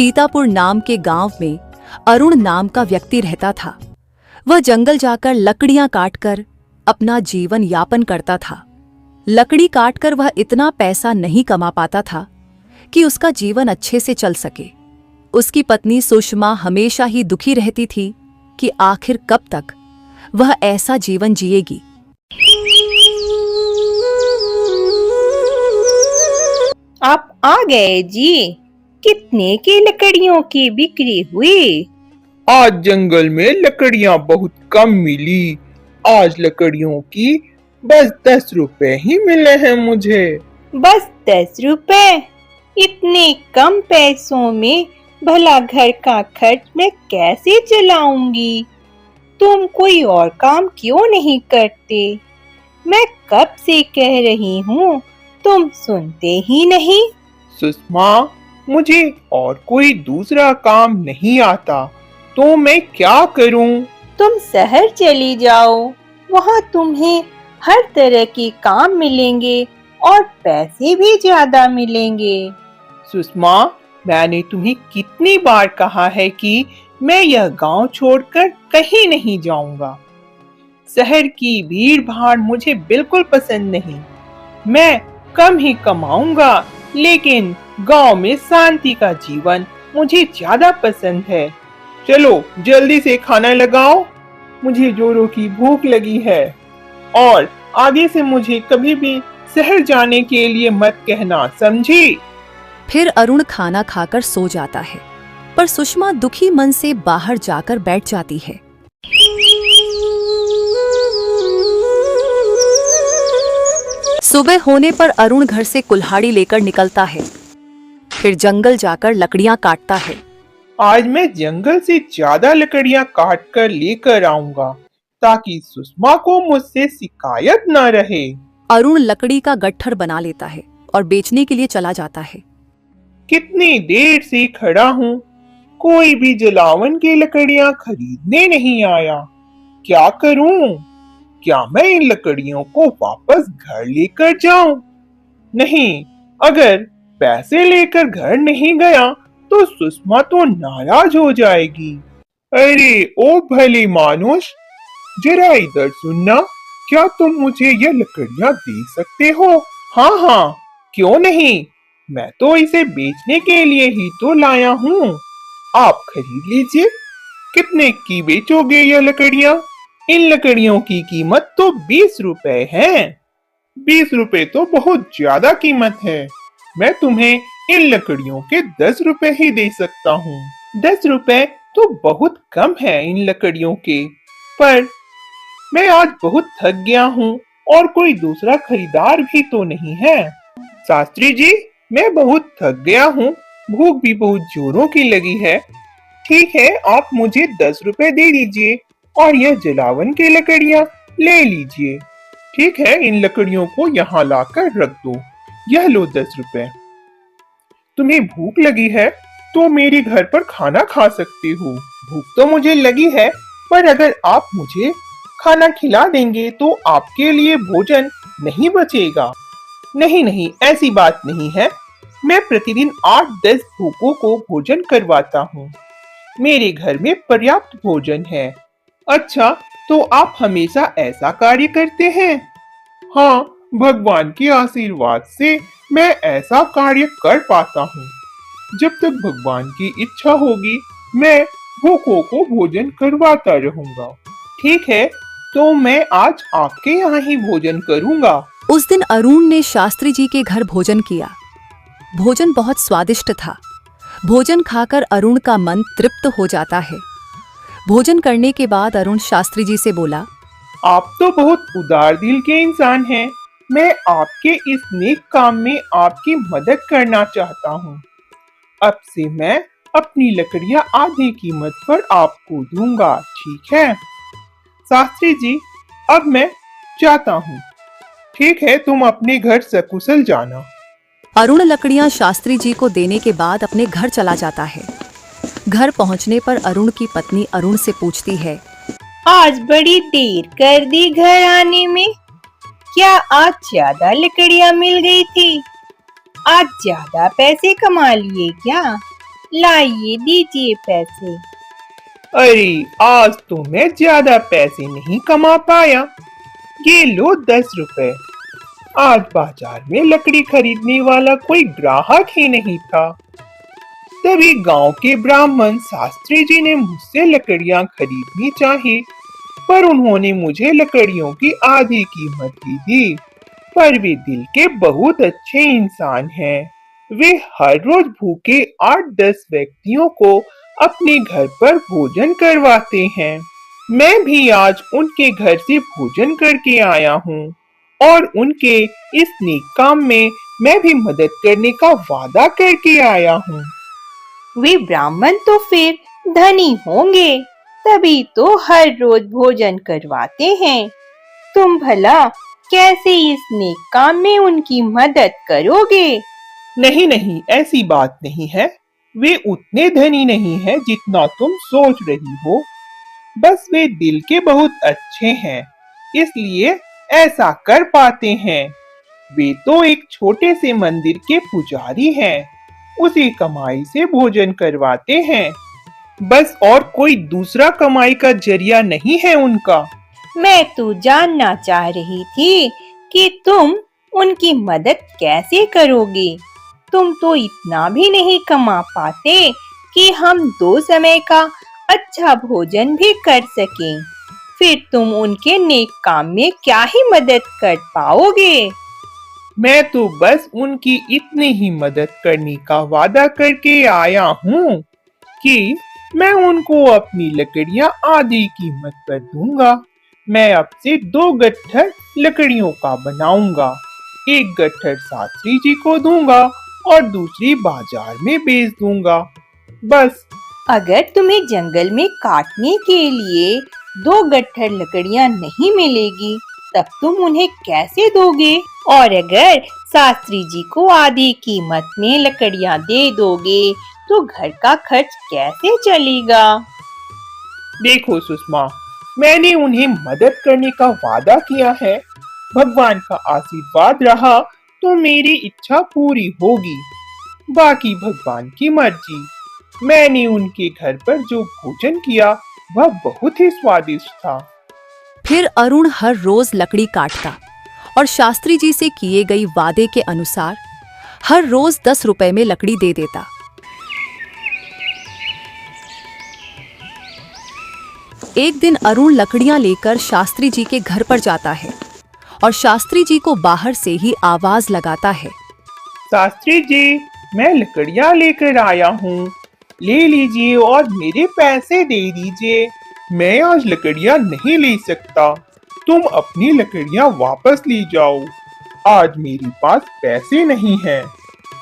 सीतापुर नाम के गांव में अरुण नाम का व्यक्ति रहता था। वह जंगल जाकर लकड़ियां काटकर अपना जीवन यापन करता था। लकड़ी काटकर वह इतना पैसा नहीं कमा पाता था कि उसका जीवन अच्छे से चल सके। उसकी पत्नी सुषमा हमेशा ही दुखी रहती थी कि आखिर कब तक वह ऐसा जीवन जिएगी। आप आ गए जी। कितने की लकड़ियों की बिक्री हुई? आज जंगल में लकड़ियां बहुत कम मिली। आज लकड़ियों की बस 10 रुपए ही मिले हैं मुझे। बस 10 रुपए? इतने कम पैसों में भला घर का खर्च मैं कैसे चलाऊंगी? तुम कोई और काम क्यों नहीं करते? मैं कब से कह रही हूँ, तुम सुनते ही नहीं। सुषमा, मुझे और कोई दूसरा काम नहीं आता, तो मैं क्या करूं? तुम शहर चली जाओ, वहाँ तुम्हें हर तरह के काम मिलेंगे और पैसे भी ज्यादा मिलेंगे। सुषमा, मैंने तुम्हें कितनी बार कहा है कि मैं यह गांव छोड़कर कहीं नहीं जाऊंगा। शहर की भीड़ भाड़ मुझे बिल्कुल पसंद नहीं। मैं कम ही कमाऊंगा, लेकिन गांव में शांति का जीवन मुझे ज्यादा पसंद है। चलो जल्दी से खाना लगाओ, मुझे जोरों की भूख लगी है। और आगे से मुझे कभी भी शहर जाने के लिए मत कहना, समझी? फिर अरुण खाना खाकर सो जाता है, पर सुषमा दुखी मन से बाहर जाकर बैठ जाती है। सुबह होने पर अरुण घर से कुल्हाड़ी लेकर निकलता है। फिर जंगल जाकर लकड़ियां काटता है। आज मैं जंगल से ज्यादा लकड़ियां काट कर लेकर आऊंगा, ताकि सुषमा को मुझसे शिकायत न रहे। अरुण लकड़ी का गट्ठर बना लेता है और बेचने के लिए चला जाता है। कितनी देर से खड़ा हूँ, कोई भी जलावन की लकड़ियां खरीदने नहीं आया। क्या करूं? क्या मैं इन लकड़ियों को वापस घर लेकर जाऊं? नहीं, अगर पैसे लेकर घर नहीं गया तो सुषमा तो नाराज हो जाएगी। अरे ओ भली मानुष, जरा इधर सुनना। क्या तुम मुझे ये लकड़ियां दे सकते हो? हाँ हाँ, क्यों नहीं, मैं तो इसे बेचने के लिए ही तो लाया हूँ। आप खरीद लीजिए। कितने की बेचोगे ये लकड़ियां? इन लकड़ियों की कीमत तो 20 रुपए है। 20 रुपए तो बहुत ज्यादा कीमत है। मैं तुम्हें इन लकड़ियों के 10 रुपए ही दे सकता हूँ। 10 रुपए तो बहुत कम है इन लकड़ियों के, पर मैं आज बहुत थक गया हूँ और कोई दूसरा खरीदार भी तो नहीं है। शास्त्री जी, मैं बहुत थक गया हूँ, भूख भी बहुत जोरों की लगी है। ठीक है, आप मुझे 10 रुपए दे दीजिए और यह जलावन की लकड़ियाँ ले लीजिए। ठीक है, इन लकड़ियों को यहाँ लाकर रख दो। यह लो 10 रुपए। तुम्हें भूख लगी है तो मेरे घर पर खाना खा सकती हो। भूख तो मुझे लगी है, पर अगर आप मुझे खाना खिला देंगे तो आपके लिए भोजन नहीं बचेगा। नहीं नहीं, ऐसी बात नहीं है। मैं प्रतिदिन 8-10 भूखों को भोजन करवाता हूँ। मेरे घर में पर्याप्त भोजन है। अच्छा, तो आप हमेशा ऐसा कार्य करते हैं? हाँ, भगवान के आशीर्वाद से मैं ऐसा कार्य कर पाता हूँ। जब तक भगवान की इच्छा होगी, मैं भूखों को भोजन करवाता रहूंगा। ठीक है, तो मैं आज आपके यहाँ ही भोजन करूंगा। उस दिन अरुण ने शास्त्री जी के घर भोजन किया। भोजन बहुत स्वादिष्ट था। भोजन खाकर अरुण का मन तृप्त हो जाता है। भोजन करने के बाद अरुण शास्त्री जी से बोला, आप तो बहुत उदार दिल के इंसान हैं। मैं आपके इस नेक काम में आपकी मदद करना चाहता हूँ। अब से मैं अपनी लकड़ियाँ आधी कीमत पर आपको दूंगा, ठीक है? शास्त्री जी, अब मैं जाता हूँ। ठीक है, तुम अपने घर सकुशल जाना। अरुण लकड़ियां शास्त्री जी को देने के बाद अपने घर चला जाता है। घर पहुंचने पर अरुण की पत्नी अरुण से पूछती है, आज बड़ी देर कर दी घर आने में। क्या आज ज्यादा लकड़ियां मिल गई थी? आज ज्यादा पैसे कमा लिए क्या? लाइए दीजिए पैसे। अरे आज तो मैं ज्यादा पैसे नहीं कमा पाया। ये लो 10 रुपए। आज बाजार में लकड़ी खरीदने वाला कोई ग्राहक ही नहीं था। तभी गांव के ब्राह्मण शास्त्री जी ने मुझसे लकड़ियां खरीदनी चाही, पर उन्होंने मुझे लकड़ियों की आधी कीमत ही दी। पर वे दिल के बहुत अच्छे इंसान हैं। वे हर रोज भूखे 8-10 व्यक्तियों को अपने घर पर भोजन करवाते हैं। मैं भी आज उनके घर से भोजन करके आया हूँ और उनके इस नेक काम में मैं भी मदद करने का वादा करके आया हूँ। वे ब्राह्मण तो फिर धनी होंगे, तभी तो हर रोज भोजन करवाते हैं। तुम भला कैसे इस नेक काम में उनकी मदद करोगे? नहीं नहीं, ऐसी बात नहीं है। वे उतने धनी नहीं हैं जितना तुम सोच रही हो। बस वे दिल के बहुत अच्छे हैं, इसलिए ऐसा कर पाते हैं। वे तो एक छोटे से मंदिर के पुजारी हैं। उसी कमाई से भोजन करवाते हैं। बस और कोई दूसरा कमाई का जरिया नहीं है उनका। मैं तो जानना चाह रही थी कि तुम उनकी मदद कैसे करोगे। तुम तो इतना भी नहीं कमा पाते कि हम 2 समय का अच्छा भोजन भी कर सकें। फिर तुम उनके नेक काम में क्या ही मदद कर पाओगे? मैं तो बस उनकी इतनी ही मदद करने का वादा करके आया हूँ कि मैं उनको अपनी लकड़ियाँ आधी कीमत पर दूंगा। मैं अब से 2 गट्ठर लकड़ियों का बनाऊंगा। एक गट्ठर शास्त्री जी को दूंगा और दूसरी बाजार में बेच दूंगा। बस। अगर तुम्हें जंगल में काटने के लिए 2 गट्ठर लकड़ियाँ नहीं मिलेगी, तब तुम उन्हें कैसे दोगे? और अगर शास्त्री जी को आधी कीमत में लकड़ियाँ दे दोगे, तो घर का खर्च कैसे चलेगा? देखो सुषमा, मैंने उन्हें मदद करने का वादा किया है। भगवान का आशीर्वाद रहा तो मेरी इच्छा पूरी होगी। बाकी भगवान की मर्जी। मैंने उनके घर पर जो भोजन किया वह बहुत ही स्वादिष्ट था। फिर अरुण हर रोज लकड़ी काटता और शास्त्री जी से किए गई वादे के अनुसार हर रोज 10 रुपए में लकड़ी दे देता। एक दिन अरुण लकड़ियां लेकर शास्त्री जी के घर पर जाता है और शास्त्री जी को बाहर से ही आवाज लगाता है। शास्त्री जी, मैं लकड़ियां लेकर आया हूँ। ले लीजिए और मेरे पैसे दे दीजिए। मैं आज लकड़ियां नहीं ले सकता। तुम अपनी लकड़ियां वापस ले जाओ। आज मेरे पास पैसे नहीं हैं।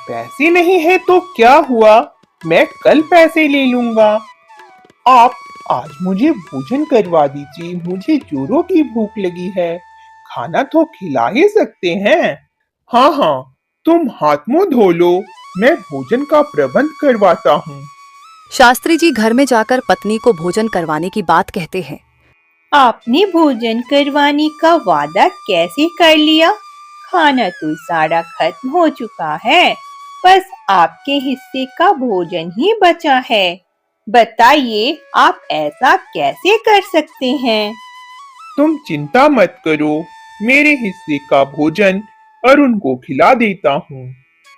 पैसे नहीं है तो क्या हुआ? मैं कल पैसे ले लूंगा। आप आज मुझे भोजन करवा दीजिए। मुझे जोरों की भूख लगी है। खाना तो खिला ही सकते हैं। हाँ हाँ, तुम हाथ मुंह धो लो। मैं भोजन का प्रबंध करवाता हूँ। शास्त्री जी घर में जाकर पत्नी को भोजन करवाने की बात कहते हैं। आपने भोजन करवाने का वादा कैसे कर लिया? खाना तो सारा खत्म हो चुका है। बस आपके हिस्से का भोजन ही बचा है। बताइए, आप ऐसा कैसे कर सकते हैं? तुम चिंता मत करो। मेरे हिस्से का भोजन अरुण को खिला देता हूँ।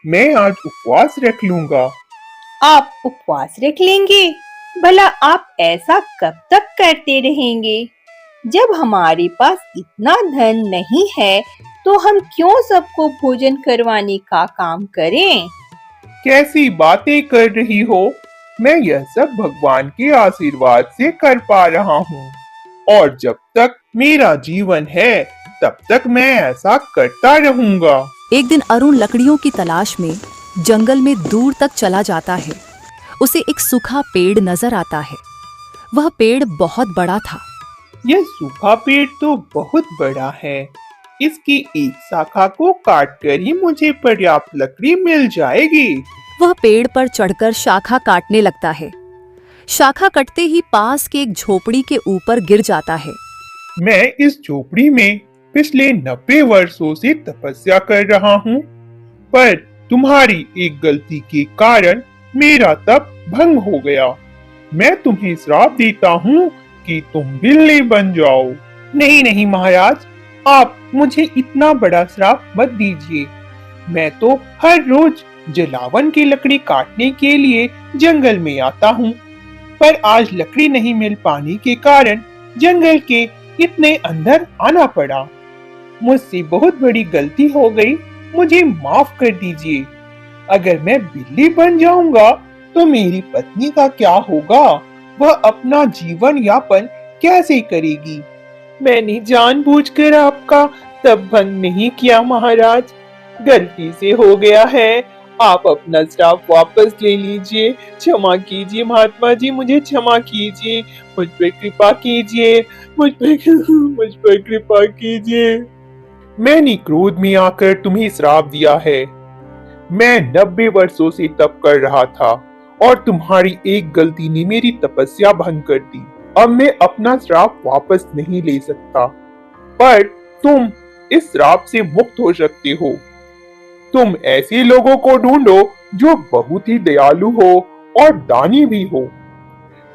मैं आज उपवास रख लूंगा। आप उपवास रख लेंगे? भला आप ऐसा कब तक करते रहेंगे? जब हमारे पास इतना धन नहीं है, तो हम क्यों सबको भोजन करवाने का काम करें? कैसी बातें कर रही हो? मैं यह सब भगवान के आशीर्वाद से कर पा रहा हूँ और जब तक मेरा जीवन है तब तक मैं ऐसा करता रहूंगा। एक दिन अरुण लकड़ियों की तलाश में जंगल में दूर तक चला जाता है। उसे एक सूखा पेड़ नजर आता है। वह पेड़ बहुत बड़ा था। यह सूखा पेड़ तो बहुत बड़ा है। इसकी एक शाखा को काटकर ही मुझे पर्याप्त लकड़ी मिल जाएगी। वह पेड़ पर चढ़कर शाखा काटने लगता है। शाखा कटते ही पास के एक झोपड़ी के ऊपर गिर जाता है। मैं इस झोपड़ी में पिछले 90 वर्षों से तपस्या कर रहा हूँ, पर तुम्हारी एक गलती के कारण मेरा तप भंग हो गया। मैं तुम्हें श्राप देता हूँ कि तुम बिल्ली बन जाओ। नहीं नहीं महाराज, आप मुझे इतना बड़ा श्राप मत दीजिए। मैं तो हर रोज जलावन की लकड़ी काटने के लिए जंगल में आता हूँ, पर आज लकड़ी नहीं मिल पाने के कारण जंगल के इतने अंदर आना पड़ा। मुझसे बहुत बड़ी गलती हो गई, मुझे माफ कर दीजिए। अगर मैं बिल्ली बन जाऊंगा तो मेरी पत्नी का क्या होगा? वह अपना जीवन यापन कैसे करेगी? मैंने जानबूझकर आपका तप भंग नहीं किया महाराज, गलती से हो गया है। आप अपना श्राप वापस ले लीजिए। क्षमा कीजिए महात्मा जी, मुझे क्षमा कीजिए। मुझ पर कृपा कीजिए। मुझ पर कृपा कीजिए। मैंने क्रोध में आकर तुम्हें श्राप दिया है। मैं 90 वर्षों से तप कर रहा था और तुम्हारी एक गलती ने मेरी तपस्या भंग कर दी। अब मैं अपना श्राप वापस नहीं ले सकता, पर तुम इस श्राप से मुक्त हो सकते हो। तुम ऐसे लोगों को ढूंढो जो बहुत ही दयालु हो और दानी भी हो।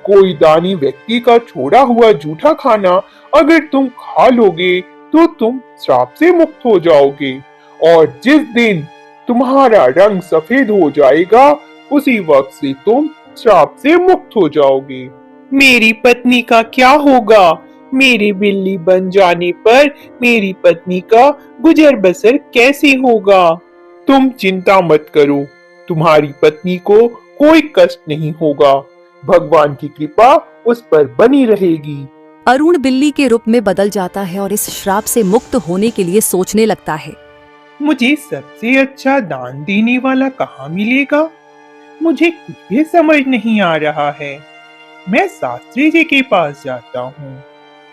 कोई दानी व्यक्ति का छोड़ा हुआ जूठा खाना अगर तुम खा लोगे तो तुम श्राप से मुक्त हो जाओगे, और जिस दिन तुम्हारा रंग सफेद हो जाएगा उसी वक्त से तुम श्राप से मुक्त हो जाओगे। मेरी पत्नी का क्या होगा? मेरी बिल्ली बन जाने पर मेरी पत्नी का गुजर बसर कैसे होगा? तुम चिंता मत करो, तुम्हारी पत्नी को कोई कष्ट नहीं होगा। भगवान की कृपा उस पर बनी रहेगी। अरुण बिल्ली के रूप में बदल जाता है और इस श्राप से मुक्त होने के लिए सोचने लगता है। मुझे सबसे अच्छा दान देने वाला कहाँ मिलेगा? मुझे कुछ भी समझ नहीं आ रहा है। मैं शास्त्री जी के पास जाता हूँ,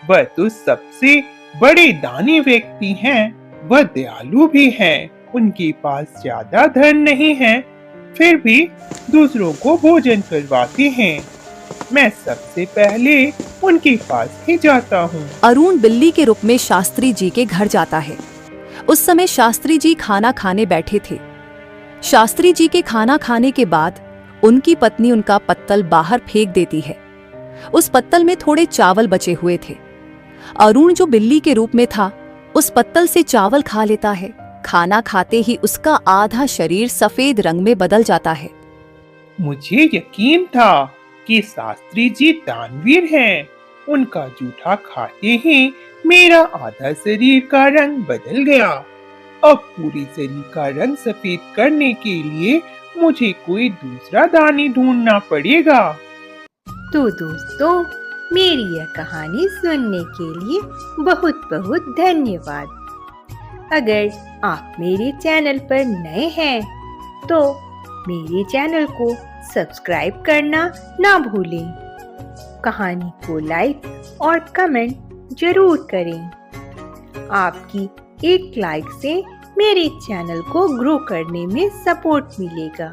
वह तो सबसे बड़े दानी व्यक्ति हैं, वह दयालु भी हैं। उनके पास ज्यादा धन नहीं है, फिर भी दूसरों को भोजन करवाते हैं। मैं सबसे पहले उनके पास ही जाता हूँ। अरुण बिल्ली के रूप में शास्त्री जी के घर जाता है। उस समय शास्त्री जी खाना खाने बैठे थे। शास्त्री जी के खाना खाने के बाद उनकी पत्नी उनका पत्तल बाहर फेंक देती है। उस पत्तल में थोड़े चावल बचे हुए थे। अरुण जो बिल्ली के रूप में था उस पत्तल से चावल खा लेता है। खाना खाते ही उसका आधा शरीर सफेद रंग में बदल जाता है। मुझे यकीन था कि शास्त्री जी दानवीर हैं। उनका जूठा खाते ही मेरा आधा शरीर का रंग बदल गया। अब पूरे शरीर का रंग सफेद करने के लिए मुझे कोई दूसरा दानी ढूंढना पड़ेगा। तो दोस्तों, मेरी यह कहानी सुनने के लिए बहुत बहुत धन्यवाद। अगर आप मेरे चैनल पर नए हैं तो मेरे चैनल को सब्सक्राइब करना ना भूलें। कहानी को लाइक और कमेंट जरूर करें। आपकी एक लाइक से मेरे चैनल को ग्रो करने में सपोर्ट मिलेगा।